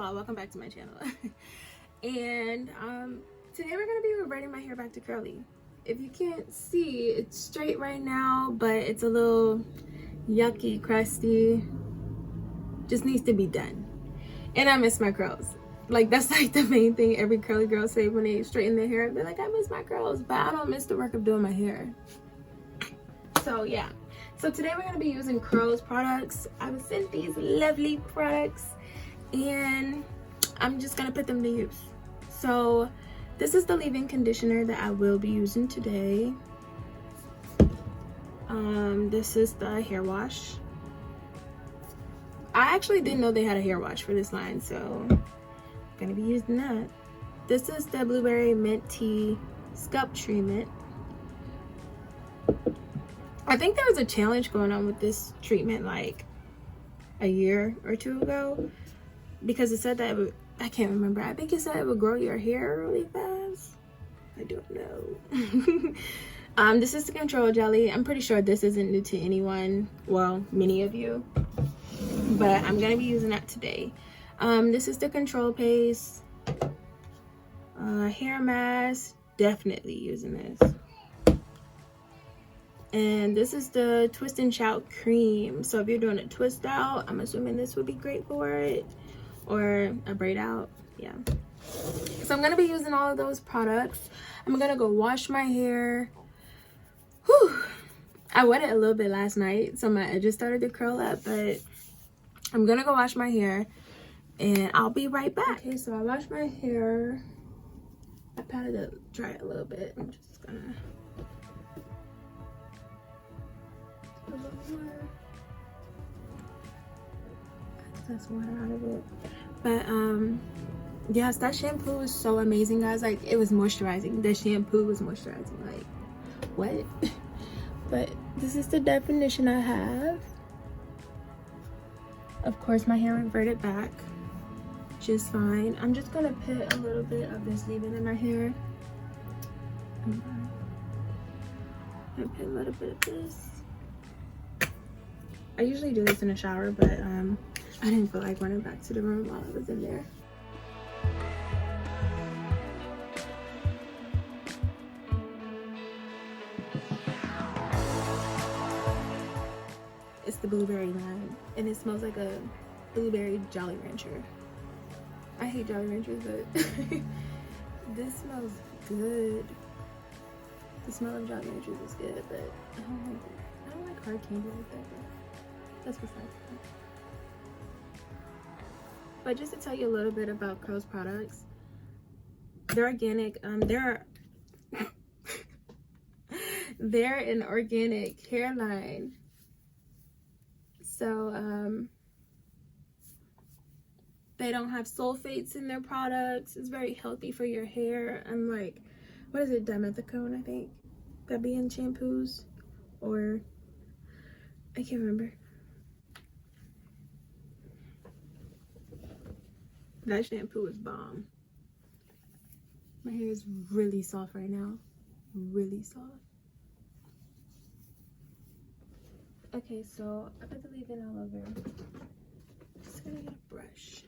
of all, welcome back to my channel. And today we're gonna be reverting my hair back to curly. If you can't see, it's straight right now, but it's a little yucky, crusty. Just needs to be done. And I miss my curls. Like, that's like the main thing every curly girl say when they straighten their hair. They're like, I miss my curls, but I don't miss the work of doing my hair. So yeah, so today we're going to be using Curls products. I was sent these lovely products and I'm just going to put them to use. So this is the leave-in conditioner that I will be using today. This is the hair wash. I actually didn't know they had a hair wash for this line, so I'm gonna be using that. This is the blueberry mint tea scalp treatment. I think there was a challenge going on with this treatment like a year or two ago, because it said that it would, I can't remember, I think it said it would grow your hair really fast. I don't know. This is the control jelly. I'm pretty sure this isn't new to anyone, well, many of you, but I'm gonna be using that today. This is the control paste, hair mask, definitely using this. And this is the twist and shout cream. So if you're doing a twist out, I'm assuming this would be great for it, or a braid out. Yeah, so I'm gonna be using all of those products. I'm gonna go wash my hair. Whew. I wet it a little bit last night, so my edges started to curl up, but I'm gonna go wash my hair and I'll be right back. Okay, so I washed my hair. I patted it dry a little bit. I'm just gonna a little more excess water out of it. But yes, that shampoo was so amazing, guys. Like, it was moisturizing. The shampoo was moisturizing. Like, what? But this is the definition I have. Of course, my hair reverted back just fine. I'm just gonna put a little bit of this leave-in in my hair. I'm gonna put a little bit of this. I usually do this in the shower, but I didn't feel like running back to the room while I was in there. It's the blueberry line, and it smells like a blueberry Jolly Rancher. I hate Jolly Ranchers, but this smells good. The smell of Jolly Ranchers is good, but I don't like hard candy like that. But that's besides the point. But just to tell you a little bit about Curls products, they're organic. They're an organic hairline. So they don't have sulfates in their products. It's very healthy for your hair. Unlike, what is it, dimethicone, I think, that be in shampoos, or I can't remember. That shampoo is bomb. My hair is really soft right now, really soft. Okay, so I put the leave-in all over. Just gonna get a brush.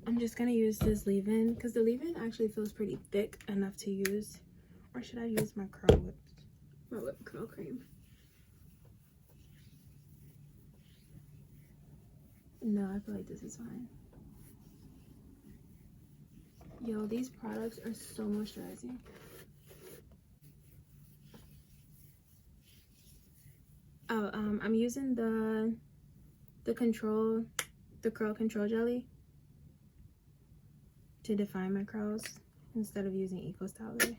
I'm just gonna use this leave-in because the leave-in actually feels pretty thick enough to use. Or should I use my curl whips? My whipped curl cream. No, I feel like this is fine. Yo, these products are so moisturizing. Oh, I'm using the curl control jelly to define my curls instead of using Eco Styler.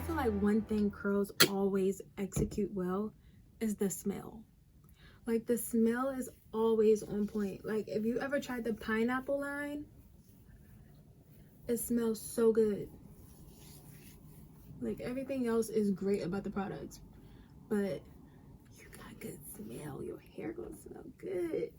Like, one thing curls always execute well is the smell. Like, the smell is always on point. Like, if you ever tried the pineapple line, it smells so good. Like, everything else is great about the products, but you gotta good smell. Your hair gonna smell good.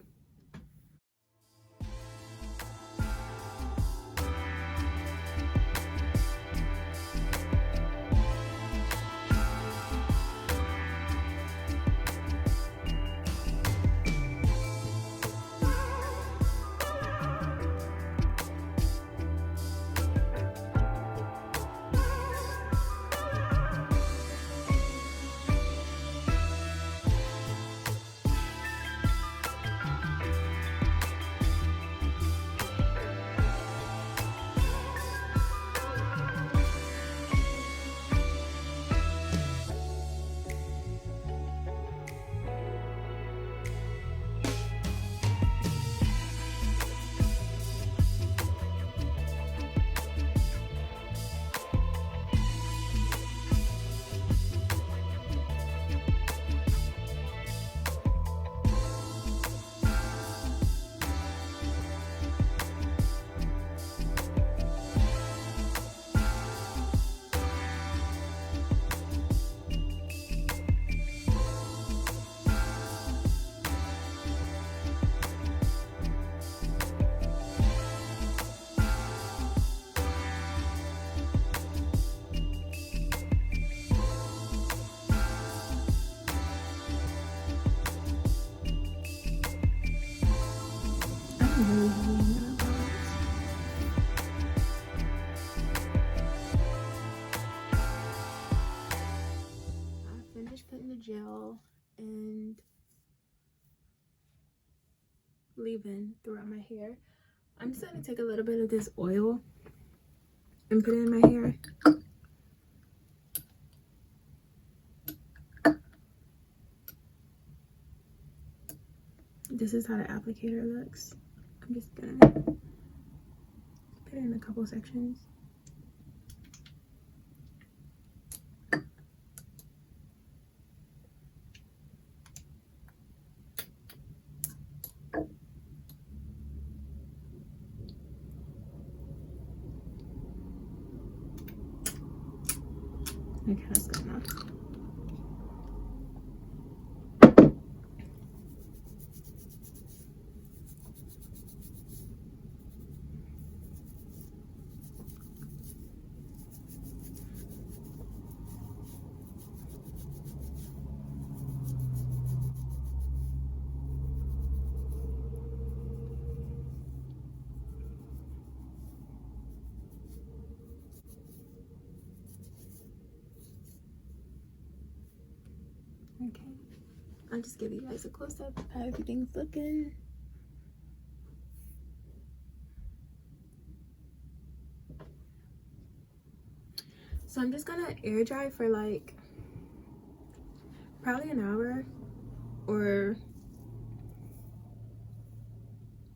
I finished putting the gel and leave-in throughout my hair. I'm just gonna take a little bit of this oil and put it in my hair. This is how the applicator looks. I'm just gonna put it in a couple sections. Okay, that's good enough. Okay, I'll just give you guys a close-up of how everything's looking. So I'm just gonna air dry for like probably an hour or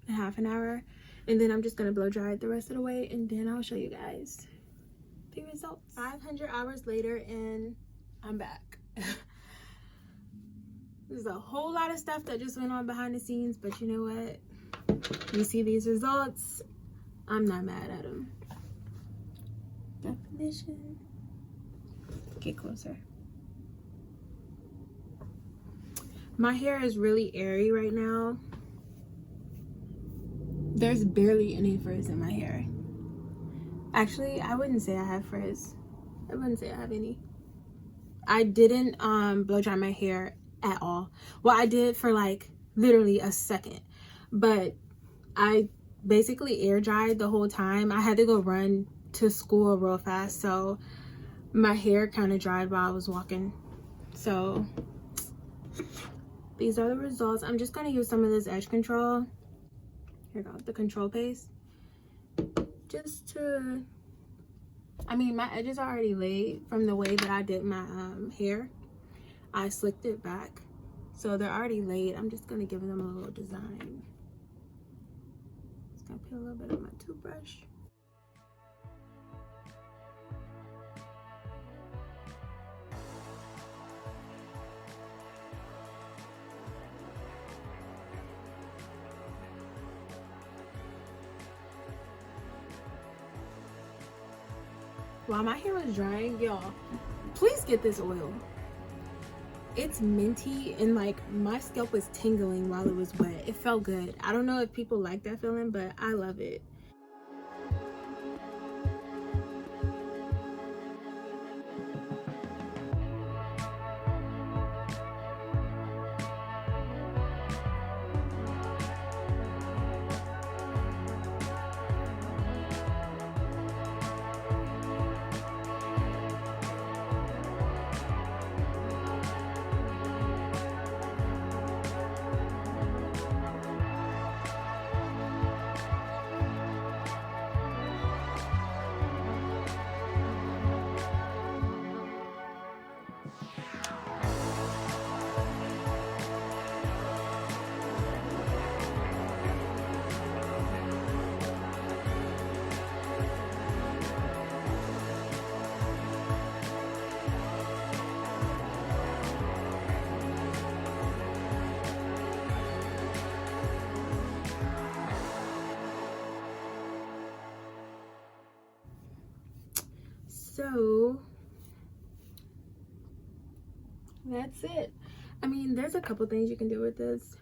a half an hour, and then I'm just gonna blow dry it the rest of the way, and then I'll show you guys the results. 500 hours later, and I'm back. There's a whole lot of stuff that just went on behind the scenes, but you know what? You see these results, I'm not mad at them. Definition. Get closer. My hair is really airy right now. There's barely any frizz in my hair. Actually, I wouldn't say I have frizz. I wouldn't say I have any. I didn't blow dry my hair at all. Well, I did for like literally a second, but I basically air dried the whole time. I had to go run to school real fast, so my hair kind of dried while I was walking. So these are the results. I'm just gonna use some of this edge control. Here we go, the control paste, just to, I mean, my edges are already laid from the way that I did my hair. I slicked it back, so they're already laid. I'm just gonna give them a little design. Just gonna put a little bit on my toothbrush. While my hair was drying, y'all, please get this oil. It's minty, and like my scalp was tingling while it was wet. It felt good. I don't know if people like that feeling, but I love it. So that's it. I mean, there's a couple things you can do with this.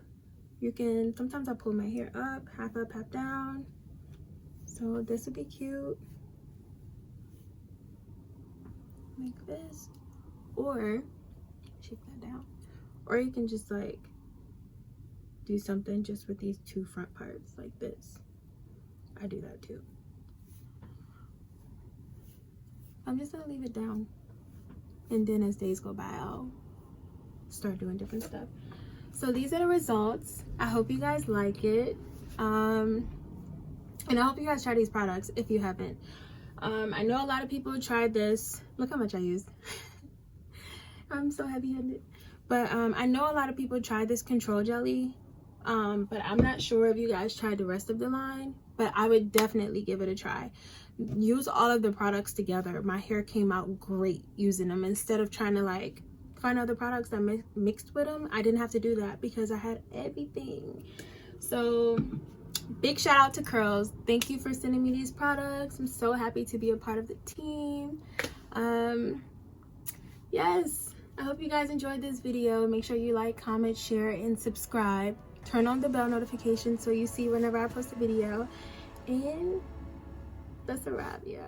You can, sometimes I pull my hair up, half down. So this would be cute. Like this. Or, shake that down. Or you can just like do something just with these two front parts like this. I do that too. I'm just gonna leave it down. And then as days go by, I'll start doing different stuff. So these are the results. I hope you guys like it. And I hope you guys try these products if you haven't. I know a lot of people tried this. Look how much I used. I'm so heavy-handed. But I know a lot of people tried this control jelly. But I'm not sure if you guys tried the rest of the line. But I would definitely give it a try. Use all of the products together. My hair came out great using them. Instead of trying to like find other products that mixed with them, I didn't have to do that because I had everything. So big shout out to Curls. Thank you for sending me these products. I'm so happy to be a part of the team. Yes, I hope you guys enjoyed this video. Make sure you like, comment, share, and subscribe. Turn on the bell notification so you see whenever I post a video. And that's a wrap. Yeah.